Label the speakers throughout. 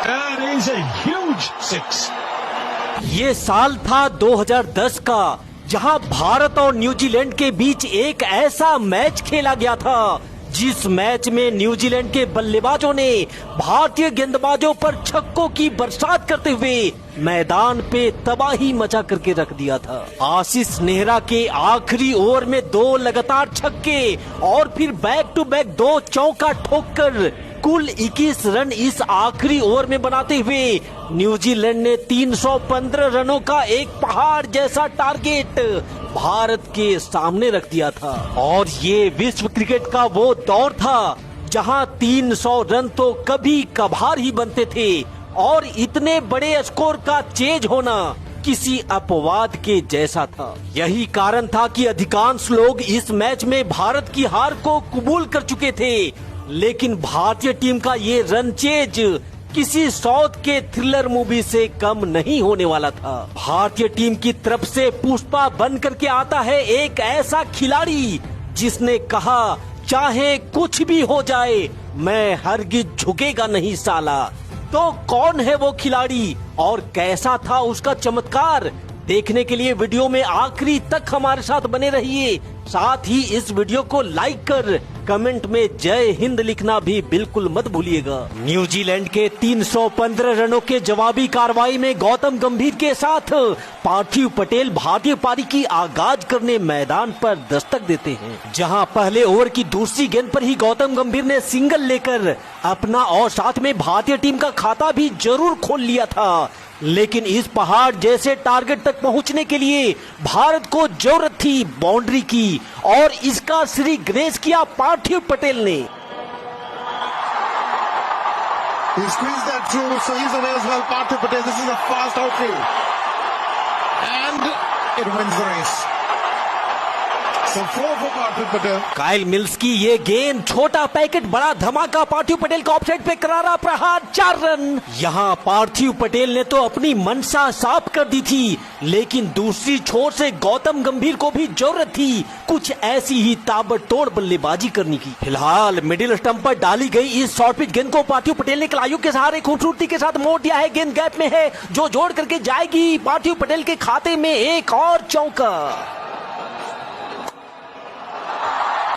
Speaker 1: That is a huge six.
Speaker 2: ये साल था 2010 का, जहां भारत और न्यूजीलैंड के बीच एक ऐसा मैच खेला गया था जिस मैच में न्यूजीलैंड के बल्लेबाजों ने भारतीय गेंदबाजों पर छक्कों की बरसात करते हुए मैदान पे तबाही मचा करके रख दिया था। आशीष नेहरा के आखिरी ओवर में 2 लगातार छक्के और फिर बैक टू बैक 2 चौका ठोककर कुल 21 रन इस आखिरी ओवर में बनाते हुए न्यूजीलैंड ने 315 रनों का एक पहाड़ जैसा टारगेट भारत के सामने रख दिया था। और ये विश्व क्रिकेट का वो दौर था जहां 300 रन तो कभी कभार ही बनते थे और इतने बड़े स्कोर का चेज होना किसी अपवाद के जैसा था। यही कारण था कि अधिकांश लोग इस मैच में भारत की हार को कबूल कर चुके थे, लेकिन भारतीय टीम का ये रन चेज किसी साउथ के थ्रिलर मूवी से कम नहीं होने वाला था। भारतीय टीम की तरफ से पुष्पा बन करके आता है एक ऐसा खिलाड़ी जिसने कहा, चाहे कुछ भी हो जाए मैं हरगिज झुकेगा नहीं साला। तो कौन है वो खिलाड़ी और कैसा था उसका चमत्कार, देखने के लिए वीडियो में आखिरी तक हमारे साथ बने रहिए। साथ ही इस वीडियो को लाइक कर कमेंट में जय हिंद लिखना भी बिल्कुल मत भूलिएगा। न्यूजीलैंड के 315 रनों के जवाबी कार्रवाई में गौतम गंभीर के साथ पार्थिव पटेल भारतीय पारी की आगाज करने मैदान पर दस्तक देते हैं, जहां पहले ओवर की दूसरी गेंद पर ही गौतम गंभीर ने सिंगल लेकर अपना और साथ में भारतीय टीम का खाता भी जरूर खोल लिया था। लेकिन इस पहाड़ जैसे टारगेट तक पहुंचने के लिए भारत को जरूरत थी बाउंड्री की, और इसका श्री गणेश किया पार्थिव पटेल ने।
Speaker 3: He squeezed that through, so he's away as well. Parthiv Patel, this is a fast outfield, and it wins the race. So 4 for Parthiv Patel.
Speaker 2: Kyle mills की ये गेंद, छोटा पैकेट बड़ा धमाका, पार्थिव पटेल का ऑफसाइड पे करारा प्रहार, 4 रन। यहाँ पार्थिव पटेल ने तो अपनी मंशा साफ कर दी थी, लेकिन दूसरी छोर से गौतम गंभीर को भी जरूरत थी कुछ ऐसी ही ताबड़तोड़ बल्लेबाजी करने की। फिलहाल मिडिल स्टंप पर डाली गई इस शॉर्ट पिच गेंद को पार्थिव पटेल ने कलाइयों के सहारे खूबसूरती के साथ मोड़ दिया है। गेंद गैप में है जो जोड़ करके जाएगी पार्थिव पटेल के खाते में एक और चौका।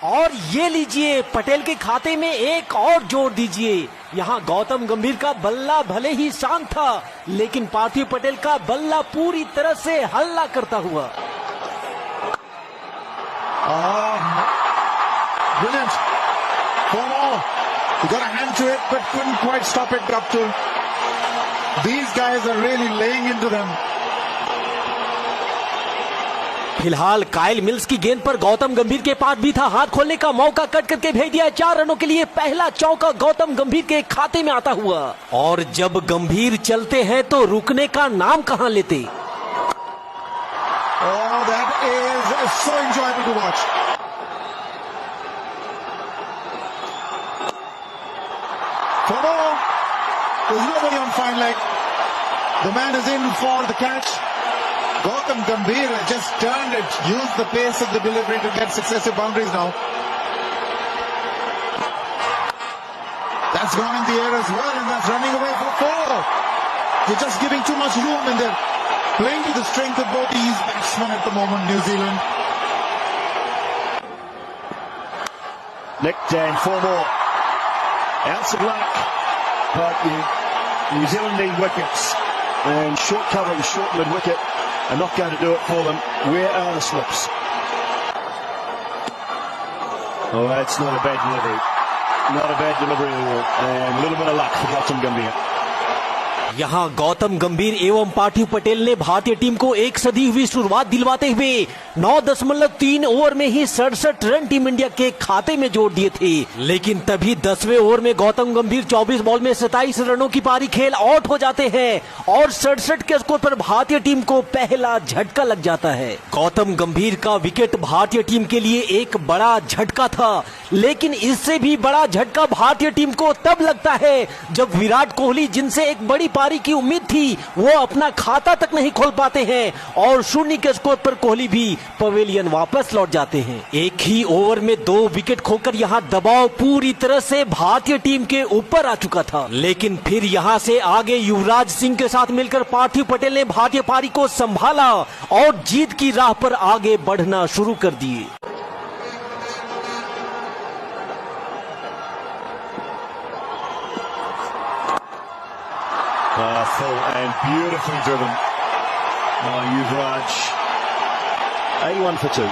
Speaker 2: और ये लीजिए, पटेल के खाते में एक और जोड़ दीजिए। यहाँ गौतम गंभीर का बल्ला भले ही शांत था, लेकिन पार्थिव पटेल का बल्ला पूरी तरह से हल्ला करता हुआ।
Speaker 3: Brilliant. 4 more. He got a hand to it, but couldn't quite stop it up to. These guys are really laying into them.
Speaker 2: फिलहाल काइल मिल्स की गेंद पर गौतम गंभीर के पास भी था हाथ खोलने का मौका, कट करके भेज दिया 4 रनों के लिए। पहला चौका गौतम गंभीर के खाते में आता हुआ। और जब गंभीर चलते हैं तो रुकने का नाम कहां लेते।
Speaker 3: Oh, that is so enjoyable to watch. For more, there's nobody on fine leg. The man is in for the catch. Gautam Gambhir has just turned it, used the pace of the delivery to get successive boundaries now. That's gone in the air as well, and that's running away for 4. You're just giving too much room, and they're playing to the strength of both these batsmen at the moment, New Zealand.
Speaker 1: Nicked in 4 more. Ounce of luck, but New Zealand need wickets, and short cover and short mid wicket are not going to do it for them. Where are the slips? Oh, that's not a bad delivery. Not a bad delivery at all. And a little bit of luck for Gautam Gambhir.
Speaker 2: यहाँ गौतम गंभीर एवं पार्थिव पटेल ने भारतीय team को एक सदी हुई शुरुआत दिलवाते हुए 9.3 ओवर में ही 67 रन टीम इंडिया के खाते में जोड़ दिए थे। लेकिन तभी 10वें ओवर में गौतम गंभीर 24 बॉल में 27 रनों की पारी खेल आउट हो जाते हैं और 67 के स्कोर पर भारतीय टीम को पहला झटका लग जाता है। गौतम गंभीर का विकेट भारतीय टीम के लिए एक बड़ा झटका था, लेकिन इससे भी बड़ा झटका भारतीय टीम को तब लगता है जब विराट कोहली, जिनसे एक बड़ी पारी की उम्मीद थी वो अपना खाता तक नहीं खोल पाते हैं और 0 के स्कोर पर कोहली भी पवेलियन वापस लौट जाते हैं। एक ही ओवर में 2 विकेट खोकर यहाँ दबाव पूरी तरह से भारतीय टीम के ऊपर आ चुका था, लेकिन फिर यहाँ से आगे युवराज सिंह के साथ मिलकर पार्थिव पटेल ने भारतीय पारी को संभाला और जीत की राह पर आगे बढ़ना शुरू कर दिए।
Speaker 1: Full and beautifully driven by Yuvraj. 81 for 2.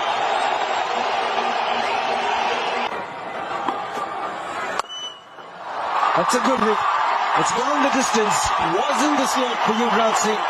Speaker 4: That's a good hit. It's gone the distance. Wasn't the slot for Yuvraj Singh.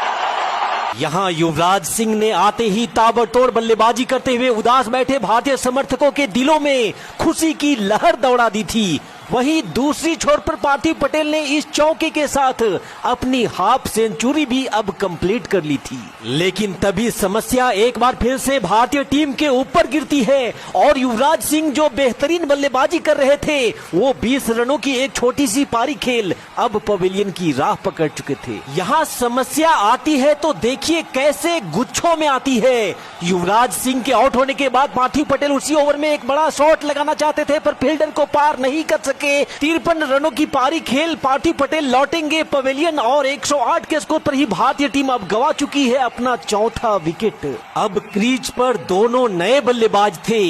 Speaker 2: यहाँ युवराज सिंह ने आते ही ताबड़तोड़ बल्लेबाजी करते हुए उदास बैठे भारतीय समर्थकों के दिलों में खुशी की लहर दौड़ा दी थी। वहीं दूसरी छोर पर पार्थिव पटेल ने इस चौके के साथ अपनी हाफ सेंचुरी भी अब कंप्लीट कर ली थी, लेकिन तभी समस्या एक बार फिर से भारतीय टीम के ऊपर गिरती है और युवराज सिंह जो बेहतरीन बल्लेबाजी कर रहे थे वो 20 रनों की एक छोटी सी पारी खेल अब पवेलियन की राह पकड़ चुके थे। यहाँ समस्या आती है तो देखिए कैसे गुच्छों में आती है। युवराज सिंह के आउट होने के बाद पार्थिव पटेल उसी ओवर में एक बड़ा शॉट लगाना चाहते थे पर फील्डर को पार नहीं कर सके। 53 रनों की पारी खेल पार्थिव पटेल लौटेंगे पवेलियन और 108 के स्कोर पर ही भारतीय टीम अब गंवा चुकी है अपना चौथा विकेट। अब क्रीज पर दोनों नए बल्लेबाज थे,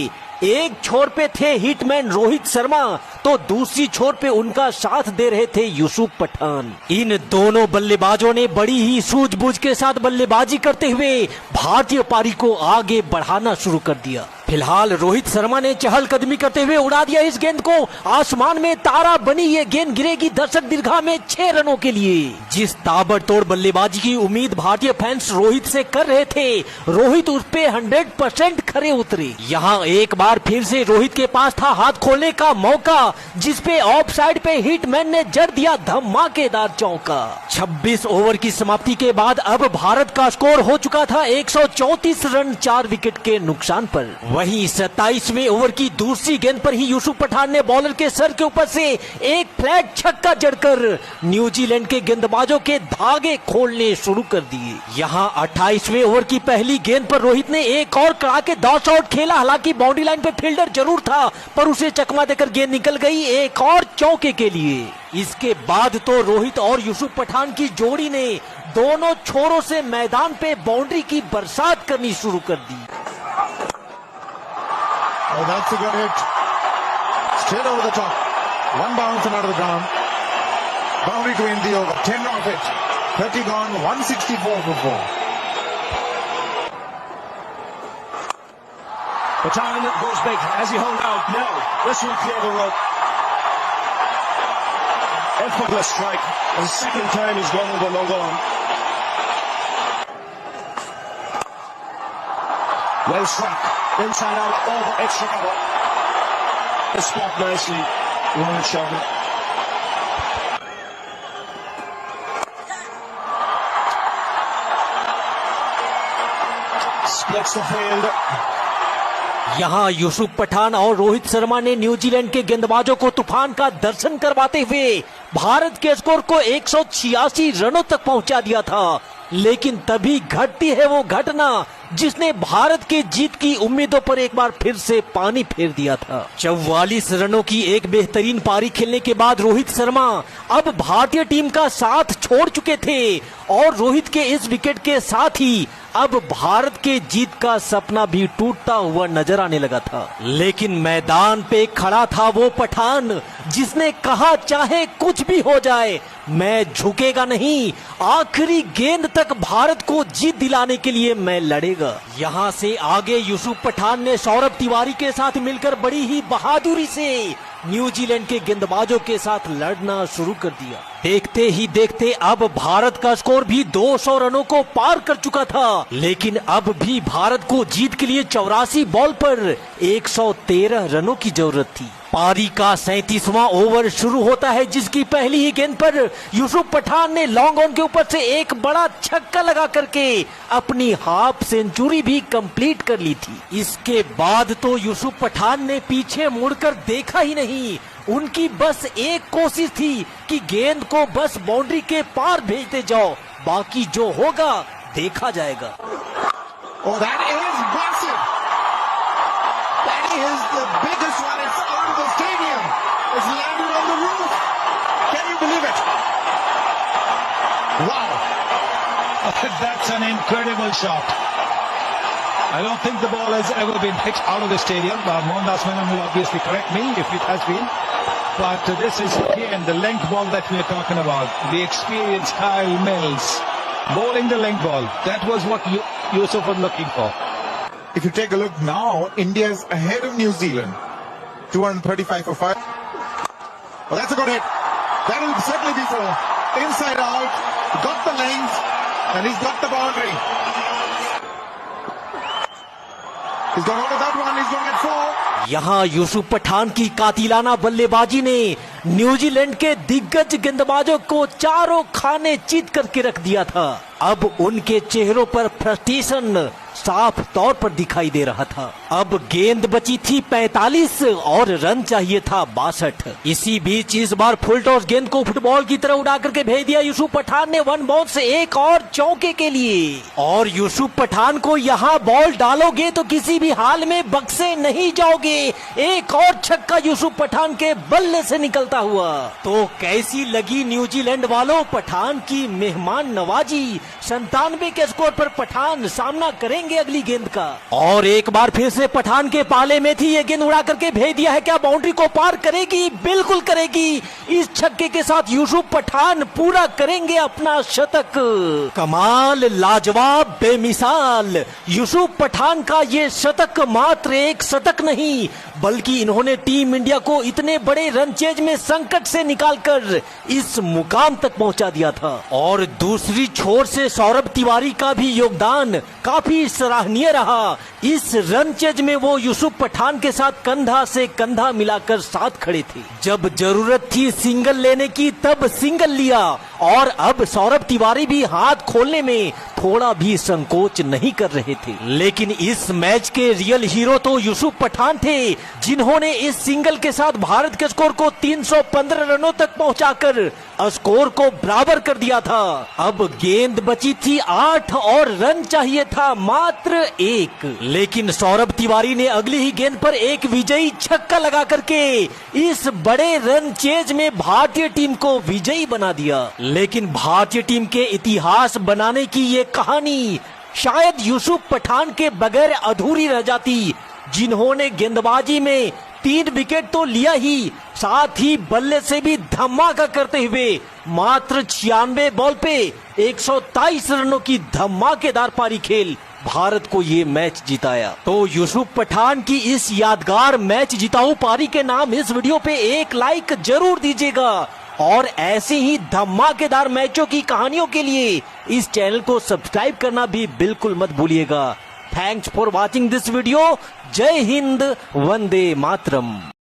Speaker 2: एक छोर पे थे हिटमैन रोहित शर्मा तो दूसरी छोर पे उनका साथ दे रहे थे यूसुफ पठान। इन दोनों बल्लेबाजों ने बड़ी ही सूझबूझ के साथ बल्लेबाजी करते हुए भारतीय पारी को आगे बढ़ाना शुरू कर दिया। फिलहाल रोहित शर्मा ने चहलकदमी करते हुए उड़ा दिया इस गेंद को, आसमान में तारा बनी ये गेंद गिरेगी दर्शक दीर्घा में 6 रनों के लिए। जिस ताबड़तोड़ बल्लेबाजी की उम्मीद भारतीय फैंस रोहित से कर रहे थे, रोहित उस पे 100% खरे उतरे। यहाँ एक बार फिर से रोहित के पास था हाथ खोलने का मौका, जिसपे ऑफ साइड पे हिटमैन ने जड़ दिया धमाकेदार चौका। 26 ओवर की समाप्ति के बाद अब भारत का स्कोर हो चुका था 134 रन 4 विकेट के नुकसान पर। वहीं 27वें ओवर की दूसरी गेंद पर ही यूसुफ पठान ने बॉलर के सर के ऊपर से एक फ्लैट छक्का जड़कर न्यूजीलैंड के गेंदबाजों के धागे खोलने शुरू कर दिए। यहाँ 28वें ओवर की पहली गेंद पर रोहित ने एक और कड़ाकेदार शॉट खेला, हालांकि बाउंड्री लाइन पे फील्डर जरूर था पर उसे चकमा देकर गेंद निकल गई एक और चौके के लिए। इसके बाद तो रोहित और यूसुफ पठान की जोड़ी ने दोनों छोरों से मैदान पे बाउंड्री की बरसात करनी शुरू कर दी।
Speaker 3: Oh, that's a good hit. Straight over the top. One bounce and out of the ground. Boundary to end the over. 10 off it. 30 gone. 164 for 4.
Speaker 4: Patan goes big. Has he hung out? No. This will clear the rope.
Speaker 1: Effortless strike. The second time he's gone over long on.
Speaker 4: Well struck. Inside out, over, extra cover.
Speaker 1: The spot nicely. Rohit Sharma.
Speaker 4: Splits the field.
Speaker 2: यहाँ यूसुफ पठान और रोहित शर्मा ने New Zealand के गेंदबाजों को तूफान का दर्शन करवाते हुए भारत के स्कोर को 186 रनों तक पहुंचा दिया था। लेकिन तभी घटती है वो घटना जिसने भारत की जीत की उम्मीदों पर एक बार फिर से पानी फेर दिया था। 44 रनों की एक बेहतरीन पारी खेलने के बाद रोहित शर्मा अब भारतीय टीम का साथ छोड़ चुके थे और रोहित के इस विकेट के साथ ही अब भारत के जीत का सपना भी टूटता हुआ नजर आने लगा था। लेकिन मैदान पे खड़ा था वो पठान जिसने कहा चाहे कुछ भी हो जाए मैं झुकेगा नहीं, आखिरी गेंद तक भारत को जीत दिलाने के लिए मैं लड़ेगा। यहाँ से आगे यूसुफ पठान ने सौरभ तिवारी के साथ मिलकर बड़ी ही बहादुरी से न्यूजीलैंड के गेंदबाजों के साथ लड़ना शुरू कर दिया। देखते ही देखते अब भारत का स्कोर भी 200 रनों को पार कर चुका था, लेकिन अब भी भारत को जीत के लिए 84 बॉल पर 113 रनों की जरूरत थी। पारी का 37वां ओवर शुरू होता है जिसकी पहली ही गेंद पर यूसुफ पठान ने लॉन्ग ऑन के ऊपर से एक बड़ा छक्का लगा करके अपनी हाफ सेंचुरी भी कंप्लीट कर ली थी। इसके बाद तो यूसुफ पठान ने पीछे मुड़कर देखा ही नहीं, उनकी बस एक कोशिश थी कि गेंद को बस बाउंड्री के पार भेजते जाओ, बाकी जो होगा देखा जाएगा।
Speaker 3: Oh, that is massive. That is the biggest one. It's out of the stadium. It's landed on the roof. Can you believe it? Wow.
Speaker 5: That's an incredible shot. I don't think the ball has ever been hit out of the stadium. Mohandas Menon will obviously correct me if it has been. But this is again the length ball that we are talking about. The experienced Kyle Mills bowling the length ball. That was what Yusuf was looking for.
Speaker 3: If you take a look now, India's ahead of New Zealand. 235 for 5. Well, that's a good hit. That will certainly be for inside out. Got the length and he's got the boundary. He's got hold of that one. He's going to get 4.
Speaker 2: यहाँ यूसुफ पठान की कातिलाना बल्लेबाजी ने New Zealand के दिग्गज गेंदबाजों को चारों खाने चीत करके रख दिया था। अब उनके चेहरों पर फ्रस्ट्रेशन साफ तौर पर दिखाई दे रहा था। अब गेंद बची थी 45 और रन चाहिए था 62। इसी बीच इस बार फुल टॉस गेंद को फुटबॉल की तरह उड़ा करके भेज दिया यूसुफ पठान ने वन बाउंस से एक और चौके के लिए। और यूसुफ पठान को यहाँ बॉल डालोगे तो किसी भी हाल में बक्से नहीं जाओगे। एक और छक्का यूसुफ पठान के बल्ले से निकलता हुआ। तो कैसी लगी न्यूजीलैंड वालों पठान की मेहमान नवाजी? 97 के स्कोर पर पठान सामना करेंगे अगली गेंद का। और एक बार फिर से पठान के पाले में थी ये गेंद, उड़ा करके भेज दिया है। क्या बाउंड्री को पार करेगी? बिल्कुल करेगी। इस छक्के के साथ यूसुफ पठान पूरा करेंगे अपना शतक। कमाल, लाजवाब, बेमिसाल यूसुफ पठान का ये शतक मात्र एक शतक नहीं बल्कि इन्होंने टीम इंडिया को इतने बड़े रन चेज में संकट से निकालकर इस मुकाम तक पहुंचा दिया था। और दूसरी छोर से सौरभ तिवारी का भी योगदान काफी सराहनीय रहा। इस रन चेज में वो यूसुफ पठान के साथ कंधा से कंधा मिलाकर साथ खड़े थे। जब जरूरत थी सिंगल लेने की तब सिंगल लिया। और अब सौरभ तिवारी भी हाथ खोलने में थोड़ा भी संकोच नहीं कर रहे थे। लेकिन इस मैच के रियल हीरो तो यूसुफ पठान थे जिन्होंने इस सिंगल के साथ भारत के स्कोर को 315 रनों तक पहुंचाकर स्कोर को बराबर कर दिया था। अब गेंद बची थी 8 और रन चाहिए था मात्र 1। लेकिन सौरभ तिवारी ने अगली ही गेंद पर एक विजयी छक्का लगा करके इस बड़े रन चेज में भारतीय टीम को विजयी बना दिया। लेकिन भारतीय टीम के इतिहास बनाने की ये कहानी शायद यूसुफ पठान के बगैर अधूरी रह जाती, जिन्होंने गेंदबाजी में 3 विकेट तो लिया ही, साथ ही बल्ले से भी धमाका करते हुए मात्र 96 बॉल पे 123 रनों की धमाकेदार पारी खेल भारत को ये मैच जिताया। तो यूसुफ पठान की इस यादगार मैच जिताऊ पारी के नाम इस वीडियो पे एक लाइक जरूर दीजिएगा। और ऐसे ही धमाकेदार मैचों की कहानियों के लिए इस चैनल को सब्सक्राइब करना भी बिल्कुल मत भूलिएगा। Thanks for watching this video. जय हिंद, वंदे मातरम।